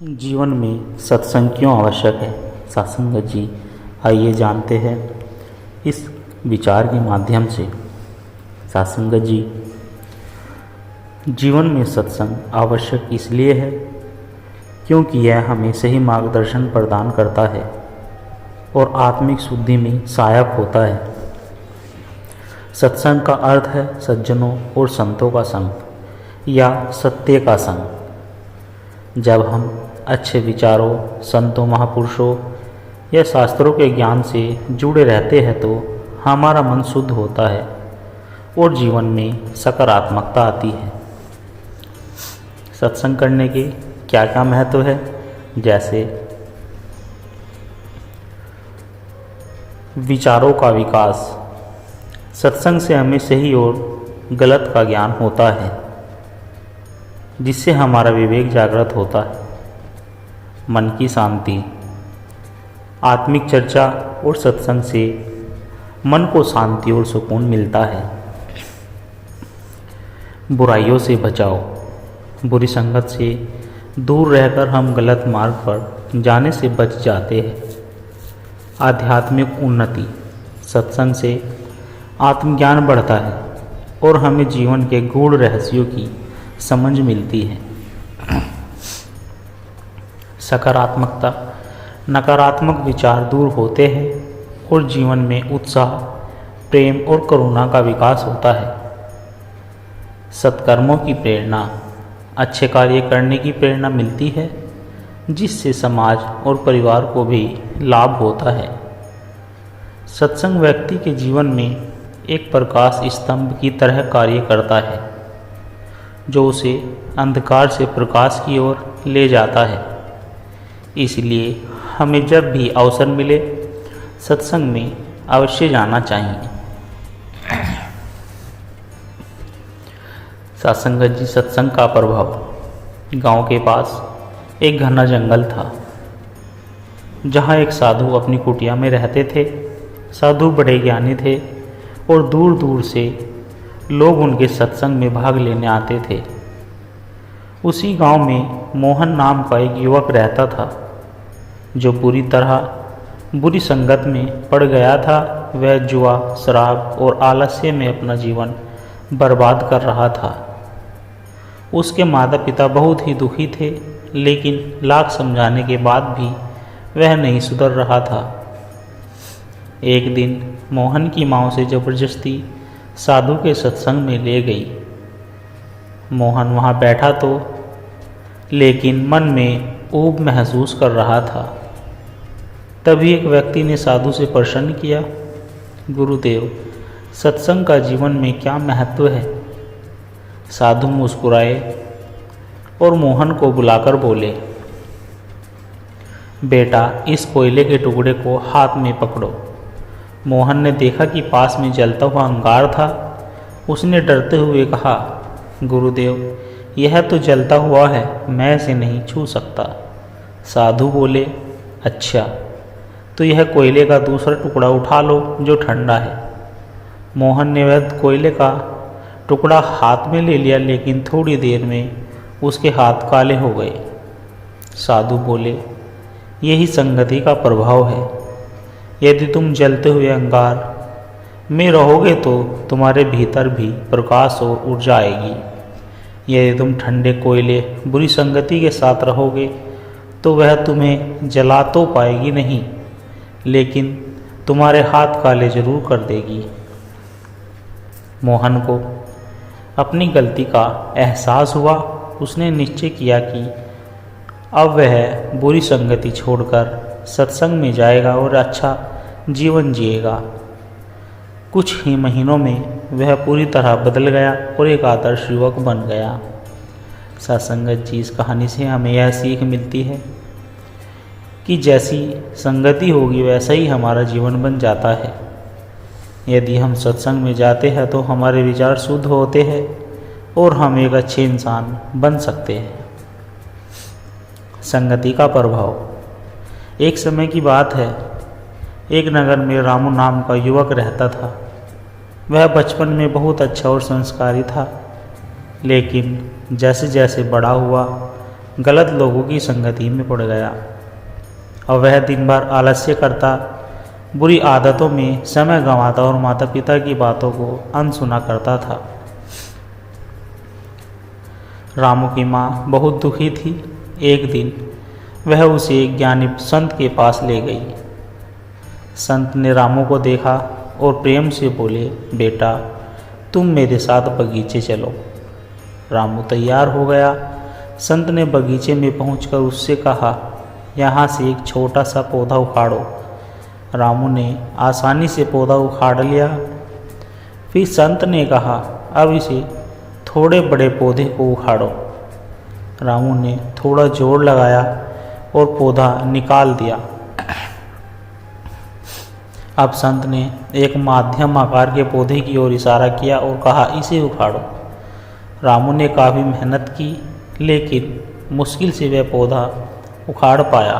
जीवन में सत्संग क्यों आवश्यक है। सत्संग जी, आइए जानते हैं इस विचार के माध्यम से। सत्संग जी, जीवन में सत्संग आवश्यक इसलिए है क्योंकि यह हमें सही मार्गदर्शन प्रदान करता है और आत्मिक शुद्धि में सहायक होता है। सत्संग का अर्थ है सज्जनों और संतों का संग या सत्य का संग। जब हम अच्छे विचारों, संतों, महापुरुषों या शास्त्रों के ज्ञान से जुड़े रहते हैं तो हमारा मन शुद्ध होता है और जीवन में सकारात्मकता आती है। सत्संग करने के क्या क्या महत्व है, जैसे विचारों का विकास। सत्संग से हमें सही और गलत का ज्ञान होता है, जिससे हमारा विवेक जागृत होता है। मन की शांति। आत्मिक चर्चा और सत्संग से मन को शांति और सुकून मिलता है। बुराइयों से बचाव। बुरी संगत से दूर रहकर हम गलत मार्ग पर जाने से बच जाते हैं। आध्यात्मिक उन्नति। सत्संग से आत्मज्ञान बढ़ता है और हमें जीवन के गूढ़ रहस्यों की समझ मिलती है। सकारात्मकता। नकारात्मक विचार दूर होते हैं और जीवन में उत्साह, प्रेम और करुणा का विकास होता है। सत्कर्मों की प्रेरणा। अच्छे कार्य करने की प्रेरणा मिलती है, जिससे समाज और परिवार को भी लाभ होता है। सत्संग व्यक्ति के जीवन में एक प्रकाश स्तंभ की तरह कार्य करता है, जो उसे अंधकार से प्रकाश की ओर ले जाता है। इसलिए हमें जब भी अवसर मिले सत्संग में अवश्य जाना चाहिए। सत्संग जी, सत्संग का प्रभाव। गांव के पास एक घना जंगल था, जहां एक साधु अपनी कुटिया में रहते थे। साधु बड़े ज्ञानी थे और दूर दूर से लोग उनके सत्संग में भाग लेने आते थे। उसी गांव में मोहन नाम का एक युवक रहता था, जो बुरी संगत में पड़ गया था। वह जुआ, शराब और आलस्य में अपना जीवन बर्बाद कर रहा था। उसके माता पिता बहुत ही दुखी थे, लेकिन लाख समझाने के बाद भी वह नहीं सुधर रहा था। एक दिन मोहन की माँ से जबरदस्ती साधु के सत्संग में ले गई। मोहन वहाँ बैठा तो, लेकिन मन में ऊब महसूस कर रहा था। तभी एक व्यक्ति ने साधु से प्रश्न किया, गुरुदेव, सत्संग का जीवन में क्या महत्व है? साधु मुस्कुराए और मोहन को बुलाकर बोले, बेटा, इस कोयले के टुकड़े को हाथ में पकड़ो। मोहन ने देखा कि पास में जलता हुआ अंगार था। उसने डरते हुए कहा, गुरुदेव, यह तो जलता हुआ है, मैं इसे नहीं छू सकता। साधु बोले, अच्छा, तो यह कोयले का दूसरा टुकड़ा उठा लो जो ठंडा है। मोहन ने वह कोयले का टुकड़ा हाथ में ले लिया, लेकिन थोड़ी देर में उसके हाथ काले हो गए। साधु बोले, यही संगति का प्रभाव है। यदि तुम जलते हुए अंगार में रहोगे तो तुम्हारे भीतर भी प्रकाश और ऊर्जा आएगी। यदि तुम ठंडे कोयले, बुरी संगति के साथ रहोगे तो वह तुम्हें जला तो पाएगी नहीं, लेकिन तुम्हारे हाथ काले जरूर कर देगी। मोहन को अपनी गलती का एहसास हुआ। उसने निश्चय किया कि अब वह बुरी संगति छोड़कर सत्संग में जाएगा और अच्छा जीवन जिएगा। कुछ ही महीनों में वह पूरी तरह बदल गया और एक आदर्श युवक बन गया। सत्संगत जी, इस कहानी से हमें यह सीख मिलती है कि जैसी संगति होगी वैसा ही हमारा जीवन बन जाता है। यदि हम सत्संग में जाते हैं तो हमारे विचार शुद्ध होते हैं और हम एक अच्छे इंसान बन सकते हैं। संगति का प्रभाव। एक समय की बात है, एक नगर में रामू नाम का युवक रहता था। वह बचपन में बहुत अच्छा और संस्कारी था, लेकिन जैसे जैसे बड़ा हुआ गलत लोगों की संगति में पड़ गया और वह दिन भर आलस्य करता, बुरी आदतों में समय गंवाता और माता पिता की बातों को अनसुना करता था। रामू की माँ बहुत दुखी थी। एक दिन वह उसे एक ज्ञानी संत के पास ले गई। संत ने रामू को देखा और प्रेम से बोले, बेटा तुम मेरे साथ बगीचे चलो। रामू तैयार हो गया। संत ने बगीचे में पहुंचकर उससे कहा, यहाँ से एक छोटा सा पौधा उखाड़ो। रामू ने आसानी से पौधा उखाड़ लिया। फिर संत ने कहा, अब इसे थोड़े बड़े पौधे को उखाड़ो। रामू ने थोड़ा जोर लगाया और पौधा निकाल दिया। अब संत ने एक मध्यम आकार के पौधे की ओर इशारा किया और कहा, इसे उखाड़ो। रामू ने काफ़ी मेहनत की, लेकिन मुश्किल से वह पौधा उखाड़ पाया।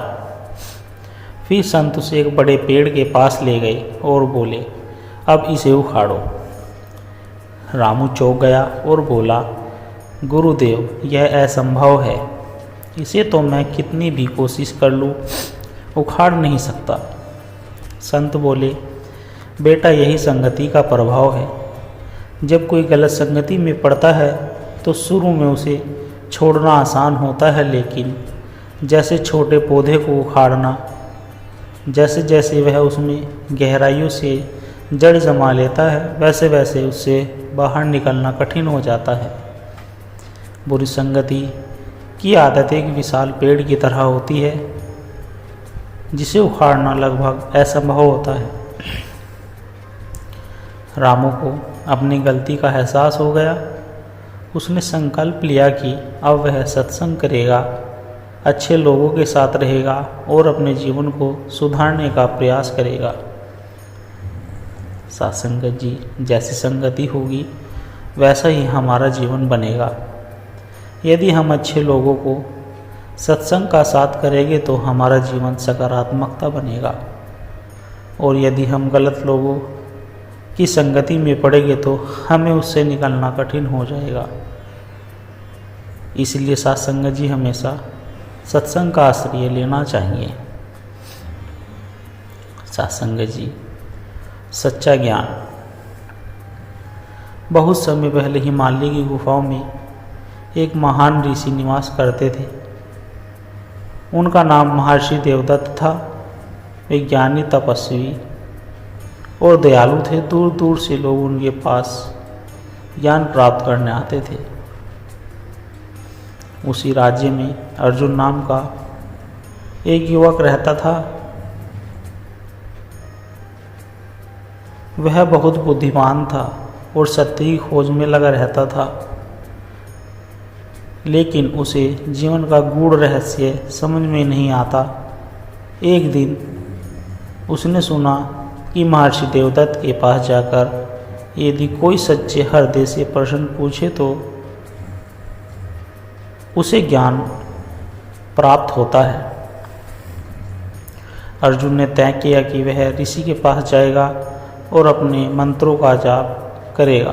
फिर संत उसे एक बड़े पेड़ के पास ले गए और बोले, अब इसे उखाड़ो। रामू चौंक गया और बोला, गुरुदेव यह असंभव है, इसे तो मैं कितनी भी कोशिश कर लूँ उखाड़ नहीं सकता। संत बोले, बेटा यही संगति का प्रभाव है। जब कोई गलत संगति में पड़ता है तो शुरू में उसे छोड़ना आसान होता है, लेकिन जैसे छोटे पौधे को उखाड़ना, जैसे जैसे वह उसमें गहराइयों से जड़ जमा लेता है, वैसे वैसे उससे बाहर निकलना कठिन हो जाता है। बुरी संगति की आदत एक विशाल पेड़ की तरह होती है, जिसे उखाड़ना लगभग असंभव होता है। रामू को अपनी गलती का एहसास हो गया। उसने संकल्प लिया कि अब वह सत्संग करेगा, अच्छे लोगों के साथ रहेगा और अपने जीवन को सुधारने का प्रयास करेगा। सत्संगत जी, जैसी संगति होगी वैसा ही हमारा जीवन बनेगा। यदि हम अच्छे लोगों को सत्संग का साथ करेंगे तो हमारा जीवन सकारात्मकता बनेगा, और यदि हम गलत लोगों की संगति में पड़ेंगे तो हमें उससे निकलना कठिन हो जाएगा। इसलिए सत्संगत जी हमेशा सत्संग का आश्रय लेना चाहिए। सत्संगत जी, सच्चा ज्ञान। बहुत समय पहले हिमालय की गुफाओं में एक महान ऋषि निवास करते थे। उनका नाम महर्षि देवदत्त था। वे ज्ञानी, तपस्वी और दयालु थे। दूर दूर से लोग उनके पास ज्ञान प्राप्त करने आते थे। उसी राज्य में अर्जुन नाम का एक युवक रहता था। वह बहुत बुद्धिमान था और सत्य की खोज में लगा रहता था, लेकिन उसे जीवन का गूढ़ रहस्य समझ में नहीं आता। एक दिन उसने सुना कि महर्षि देवदत्त के पास जाकर यदि कोई सच्चे हृदय से प्रश्न पूछे तो उसे ज्ञान प्राप्त होता है। अर्जुन ने तय किया कि वह ऋषि के पास जाएगा और अपने मंत्रों का जाप करेगा।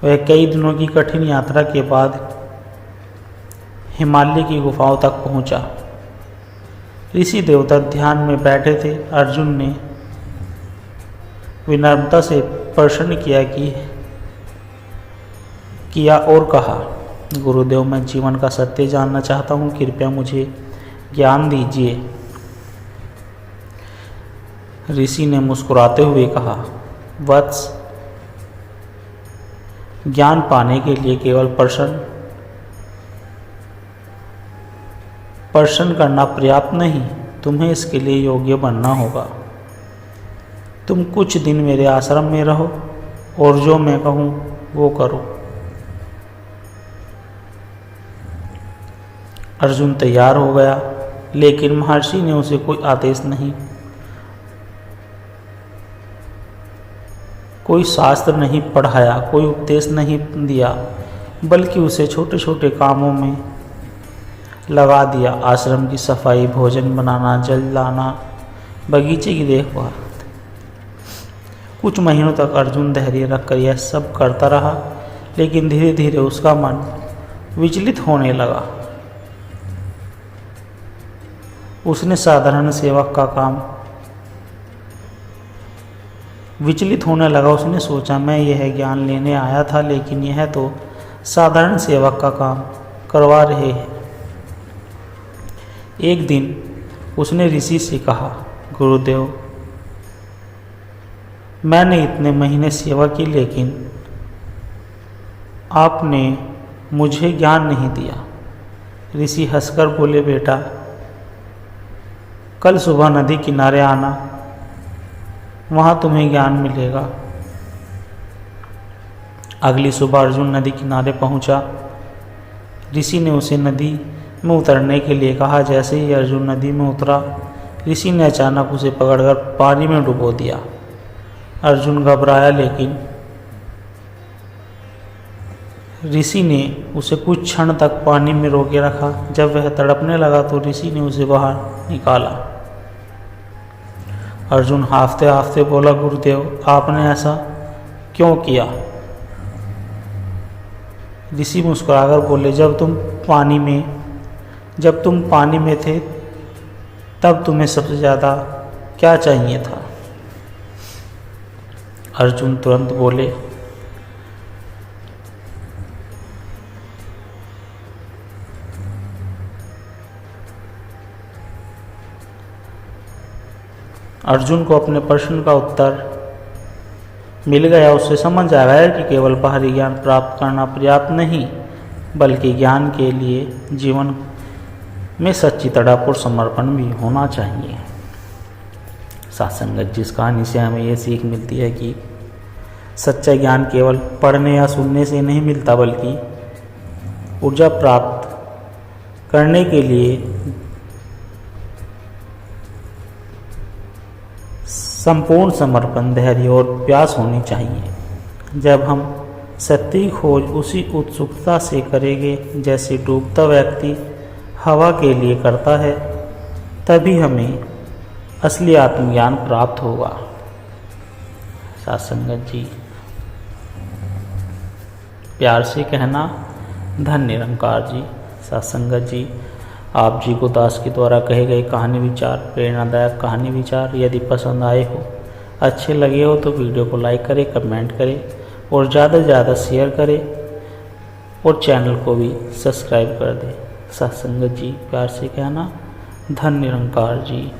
वह कई दिनों की कठिन यात्रा के बाद हिमालय की गुफाओं तक पहुंचा। ऋषि देवदत्त ध्यान में बैठे थे। अर्जुन ने विनम्रता से प्रश्न किया और कहा, गुरुदेव मैं जीवन का सत्य जानना चाहता हूँ, कृपया मुझे ज्ञान दीजिए। ऋषि ने मुस्कुराते हुए कहा, वत्स, ज्ञान पाने के लिए केवल प्रश्न करना पर्याप्त नहीं, तुम्हें इसके लिए योग्य बनना होगा। तुम कुछ दिन मेरे आश्रम में रहो और जो मैं कहूँ वो करो। अर्जुन तैयार हो गया, लेकिन महर्षि ने उसे कोई आदेश नहीं, कोई शास्त्र नहीं पढ़ाया, कोई उपदेश नहीं दिया, बल्कि उसे छोटे छोटे कामों में लगा दिया। आश्रम की सफाई, भोजन बनाना, जल लाना, बगीचे की देखभाल। कुछ महीनों तक अर्जुन धैर्य रखकर यह सब करता रहा, लेकिन धीरे धीरे उसका मन विचलित होने लगा। उसने साधारण सेवक का काम विचलित होने लगा। उसने सोचा, मैं यह ज्ञान लेने आया था, लेकिन यह तो साधारण सेवक का काम करवा रहे हैं। एक दिन उसने ऋषि से कहा, गुरुदेव, मैंने इतने महीने सेवा की, लेकिन आपने मुझे ज्ञान नहीं दिया। ऋषि हंसकर बोले, बेटा, कल सुबह नदी किनारे आना, वहाँ तुम्हें ज्ञान मिलेगा। अगली सुबह अर्जुन नदी किनारे पहुँचा। ऋषि ने उसे नदी में उतरने के लिए कहा। जैसे ही अर्जुन नदी में उतरा, ऋषि ने अचानक उसे पकड़कर पानी में डुबो दिया। अर्जुन घबराया, लेकिन ऋषि ने उसे कुछ क्षण तक पानी में रोके रखा। जब वह तड़पने लगा तो ऋषि ने उसे बाहर निकाला। अर्जुन हांफते हांफते बोला, गुरुदेव, आपने ऐसा क्यों किया? ऋषि मुस्कुराकर बोले, जब तुम पानी में थे, तब तुम्हें सबसे ज़्यादा क्या चाहिए था? अर्जुन तुरंत बोले, अर्जुन को अपने प्रश्न का उत्तर मिल गया। उससे समझ आ गया कि केवल बाहरी ज्ञान प्राप्त करना पर्याप्त नहीं, बल्कि ज्ञान के लिए जीवन में सच्ची तड़प और समर्पण भी होना चाहिए। सत्संगत, जिस कहानी से हमें ये सीख मिलती है कि सच्चा ज्ञान केवल पढ़ने या सुनने से नहीं मिलता, बल्कि ऊर्जा प्राप्त करने के लिए संपूर्ण समर्पण, धैर्य और प्यास होनी चाहिए। जब हम सत्य की खोज उसी उत्सुकता से करेंगे जैसे डूबता व्यक्ति हवा के लिए करता है, तभी हमें असली आत्मज्ञान प्राप्त होगा। सत्संगत जी, प्यार से कहना, धन निरंकार जी। सत्संगत जी, आप जी को दास के द्वारा कहे गए कहानी विचार, प्रेरणादायक कहानी विचार यदि पसंद आए हो, अच्छे लगे हो तो वीडियो को लाइक करें, कमेंट करें और ज़्यादा से ज़्यादा शेयर करें और चैनल को भी सब्सक्राइब कर दें। सत्संगत जी, प्यार से कहना, धन निरंकार जी।